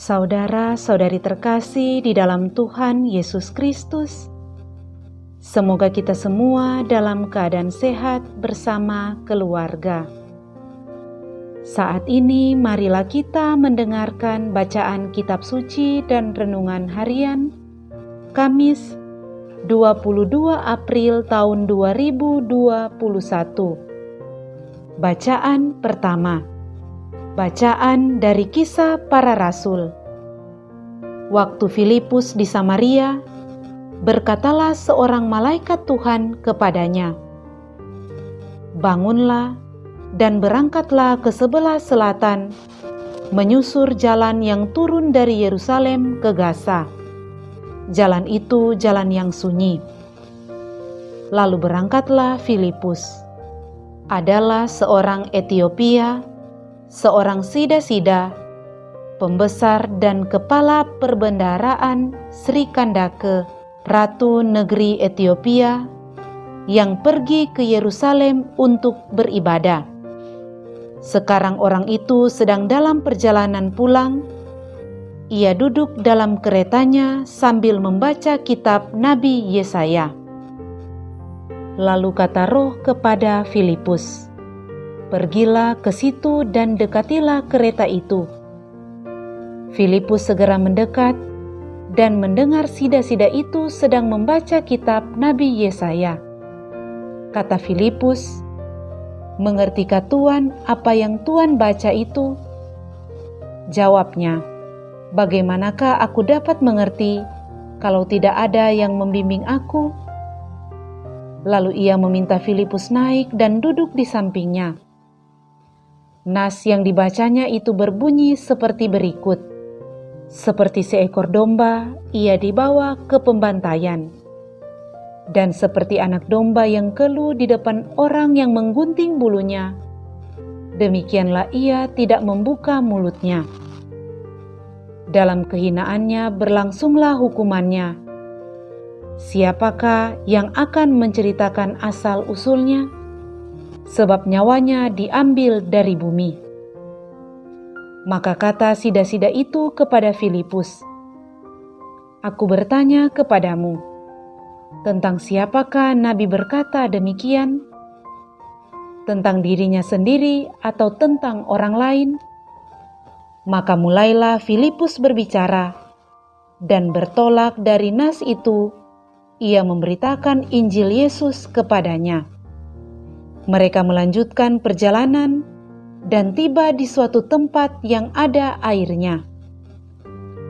Saudara-saudari terkasih di dalam Tuhan Yesus Kristus, semoga kita semua dalam keadaan sehat bersama keluarga. Saat ini marilah kita mendengarkan bacaan kitab suci dan renungan harian Kamis 22 April tahun 2021. Bacaan pertama. Bacaan dari Kisah Para Rasul. Waktu Filipus di Samaria, berkatalah seorang malaikat Tuhan kepadanya, "Bangunlah dan berangkatlah ke sebelah selatan, menyusur jalan yang turun dari Yerusalem ke Gaza. Jalan itu jalan yang sunyi." Lalu berangkatlah Filipus. Adalah seorang Etiopia, seorang sida-sida, pembesar dan kepala perbendaharaan Sri Kandake, Ratu Negeri Etiopia, yang pergi ke Yerusalem untuk beribadah. Sekarang orang itu sedang dalam perjalanan pulang. Ia duduk dalam keretanya sambil membaca kitab Nabi Yesaya. Lalu kata Roh kepada Filipus, "Pergilah ke situ dan dekatilah kereta itu." Filipus segera mendekat dan mendengar sida-sida itu sedang membaca kitab Nabi Yesaya. Kata Filipus, "Mengertikah Tuan apa yang Tuan baca itu?" Jawabnya, "Bagaimanakah aku dapat mengerti kalau tidak ada yang membimbing aku?" Lalu ia meminta Filipus naik dan duduk di sampingnya. Nas yang dibacanya itu berbunyi seperti berikut. Seperti seekor domba, ia dibawa ke pembantaian. Dan seperti anak domba yang keluh di depan orang yang menggunting bulunya, demikianlah ia tidak membuka mulutnya. Dalam kehinaannya berlangsunglah hukumannya. Siapakah yang akan menceritakan asal-usulnya? Sebab nyawanya diambil dari bumi. Maka kata sida-sida itu kepada Filipus, "Aku bertanya kepadamu, tentang siapakah Nabi berkata demikian? Tentang dirinya sendiri atau tentang orang lain?" Maka mulailah Filipus berbicara, dan bertolak dari nas itu, ia memberitakan Injil Yesus kepadanya. Mereka melanjutkan perjalanan dan tiba di suatu tempat yang ada airnya.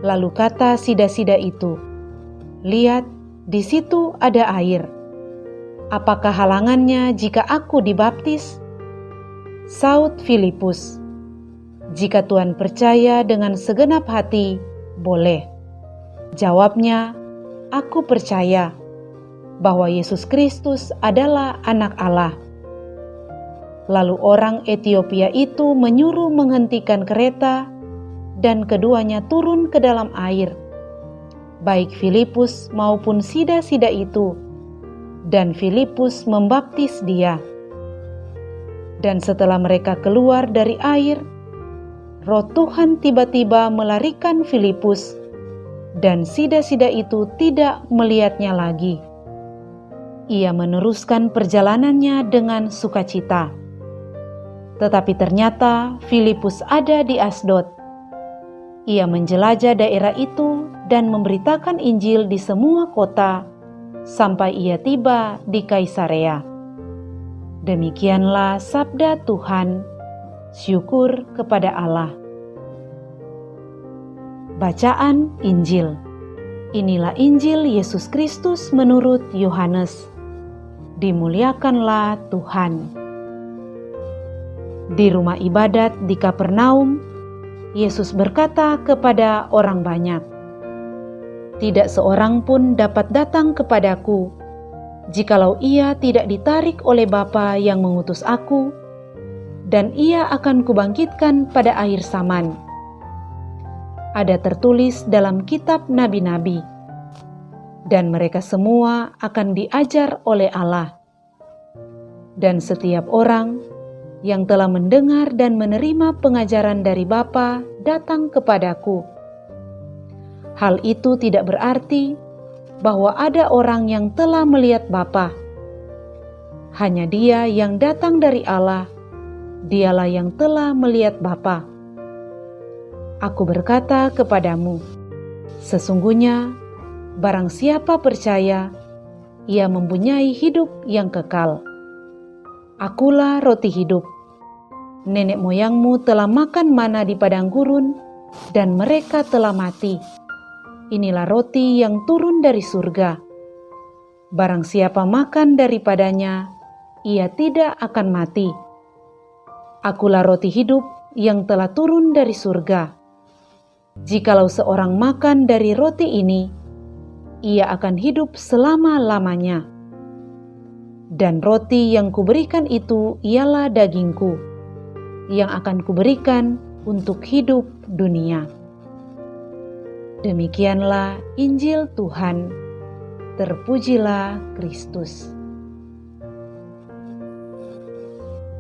Lalu kata sida-sida itu, "Lihat, di situ ada air. Apakah halangannya jika aku dibaptis?" Saud Filipus, "Jika Tuhan percaya dengan segenap hati, boleh." Jawabnya, "Aku percaya bahwa Yesus Kristus adalah Anak Allah." Lalu orang Etiopia itu menyuruh menghentikan kereta, dan keduanya turun ke dalam air, baik Filipus maupun sida-sida itu, dan Filipus membaptis dia. Dan setelah mereka keluar dari air, Roh Tuhan tiba-tiba melarikan Filipus, dan sida-sida itu tidak melihatnya lagi. Ia meneruskan perjalanannya dengan sukacita. Tetapi ternyata Filipus ada di Asdod. Ia menjelajah daerah itu dan memberitakan Injil di semua kota sampai ia tiba di Kaisarea. Demikianlah sabda Tuhan. Syukur kepada Allah. Bacaan Injil. Inilah Injil Yesus Kristus menurut Yohanes. Dimuliakanlah Tuhan. Di rumah ibadat di Kapernaum, Yesus berkata kepada orang banyak, "Tidak seorang pun dapat datang kepadaku, jikalau ia tidak ditarik oleh Bapa yang mengutus aku, dan ia akan kubangkitkan pada akhir zaman." Ada tertulis dalam kitab nabi-nabi, dan mereka semua akan diajar oleh Allah. Dan setiap orang yang telah mendengar dan menerima pengajaran dari Bapa datang kepadaku, Hal itu tidak berarti bahwa ada orang yang telah melihat Bapa. Hanya Dia yang datang dari Allah, Dialah yang telah melihat Bapa. Aku berkata kepadamu, sesungguhnya barang siapa percaya, ia mempunyai hidup yang kekal. Akulah roti hidup. Nenek moyangmu telah makan mana di padang gurun, dan mereka telah mati. Inilah roti yang turun dari surga. Barang siapa makan daripadanya, ia tidak akan mati. Akulah roti hidup yang telah turun dari surga. Jikalau seorang makan dari roti ini, ia akan hidup selama-lamanya. Dan roti yang kuberikan itu ialah dagingku, yang akan kuberikan untuk hidup dunia. Demikianlah Injil Tuhan. Terpujilah Kristus.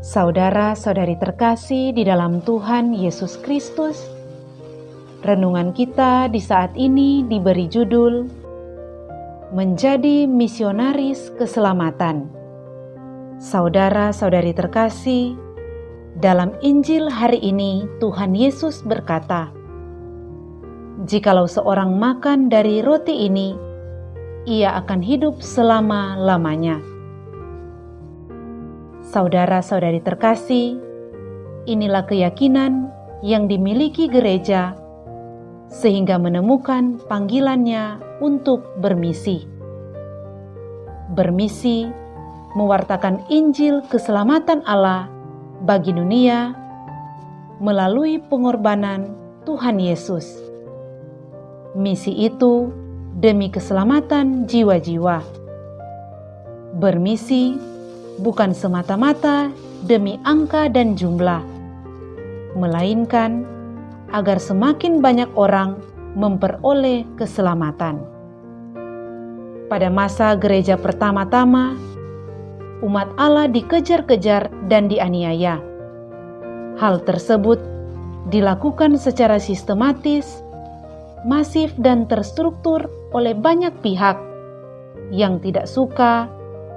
Saudara-saudari terkasih di dalam Tuhan Yesus Kristus, renungan kita di saat ini diberi judul Menjadi Misionaris Keselamatan. Saudara-saudari terkasih, dalam Injil hari ini Tuhan Yesus berkata, "Jikalau seorang makan dari roti ini, ia akan hidup selama-lamanya." Saudara-saudari terkasih, inilah keyakinan yang dimiliki gereja sehingga menemukan panggilannya untuk bermisi. Bermisi mewartakan Injil keselamatan Allah bagi dunia melalui pengorbanan Tuhan Yesus. Misi itu demi keselamatan jiwa-jiwa. Bermisi bukan semata-mata demi angka dan jumlah, melainkan agar semakin banyak orang memperoleh keselamatan. Pada masa gereja pertama-tama, umat Allah dikejar-kejar dan dianiaya. Hal tersebut dilakukan secara sistematis, masif dan terstruktur oleh banyak pihak yang tidak suka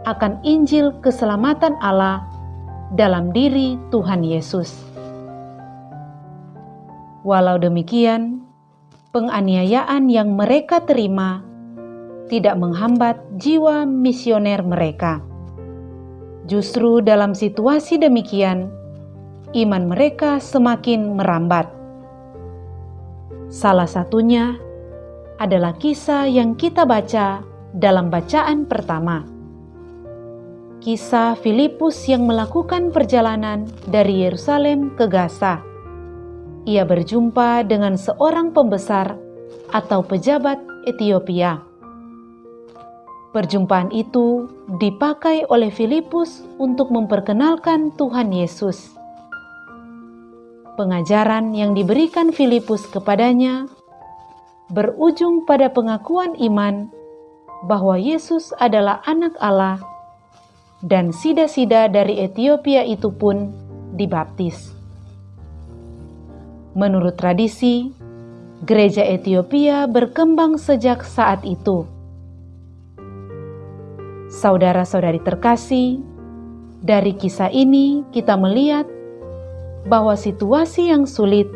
akan Injil keselamatan Allah dalam diri Tuhan Yesus. Walau demikian, penganiayaan yang mereka terima tidak menghambat jiwa misioner mereka. Justru dalam situasi demikian, iman mereka semakin merambat. Salah satunya adalah kisah yang kita baca dalam bacaan pertama. Kisah Filipus yang melakukan perjalanan dari Yerusalem ke Gaza. Ia berjumpa dengan seorang pembesar atau pejabat Ethiopia. Perjumpaan itu dipakai oleh Filipus untuk memperkenalkan Tuhan Yesus. Pengajaran yang diberikan Filipus kepadanya berujung pada pengakuan iman bahwa Yesus adalah anak Allah, dan sida-sida dari Ethiopia itu pun dibaptis. Menurut tradisi, gereja Ethiopia berkembang sejak saat itu. Saudara-saudari terkasih, dari kisah ini kita melihat bahwa situasi yang sulit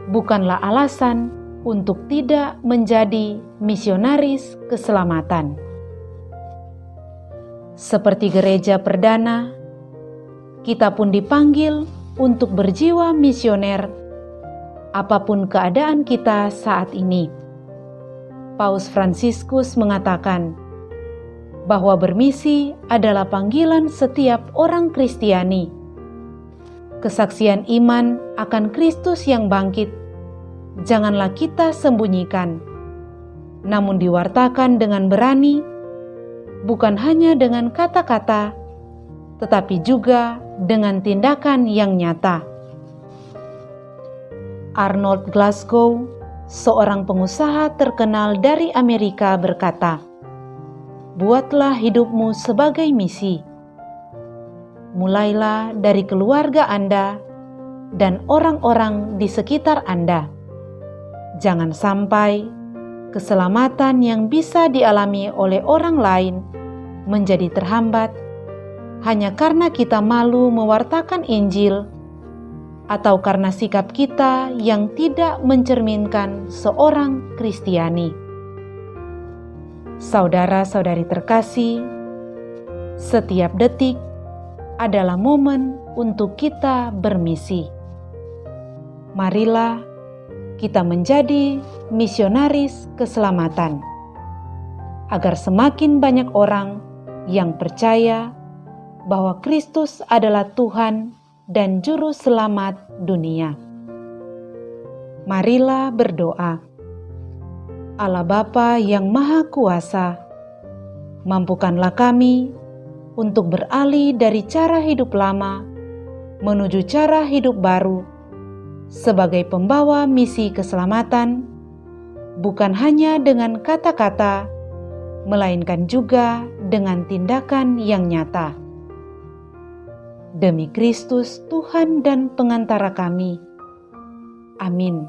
bukanlah alasan untuk tidak menjadi misionaris keselamatan. Seperti gereja perdana, kita pun dipanggil untuk berjiwa misioner apapun keadaan kita saat ini. Paus Fransiskus mengatakan bahwa bermisi adalah panggilan setiap orang Kristiani. Kesaksian iman akan Kristus yang bangkit janganlah kita sembunyikan, namun diwartakan dengan berani, bukan hanya dengan kata-kata, tetapi juga dengan tindakan yang nyata. Arnold Glasgow, seorang pengusaha terkenal dari Amerika, berkata, "Buatlah hidupmu sebagai misi. Mulailah dari keluarga Anda dan orang-orang di sekitar Anda. Jangan sampai keselamatan yang bisa dialami oleh orang lain menjadi terhambat hanya karena kita malu mewartakan Injil atau karena sikap kita yang tidak mencerminkan seorang Kristiani. Saudara-saudari terkasih, setiap detik adalah momen untuk kita bermisi. Marilah kita menjadi misionaris keselamatan, agar semakin banyak orang yang percaya bahwa Kristus adalah Tuhan dan Juru Selamat dunia. Marilah berdoa. Allah Bapa yang Maha Kuasa, mampukanlah kami untuk beralih dari cara hidup lama menuju cara hidup baru sebagai pembawa misi keselamatan, bukan hanya dengan kata-kata, melainkan juga dengan tindakan yang nyata. Demi Kristus Tuhan dan pengantara kami. Amin.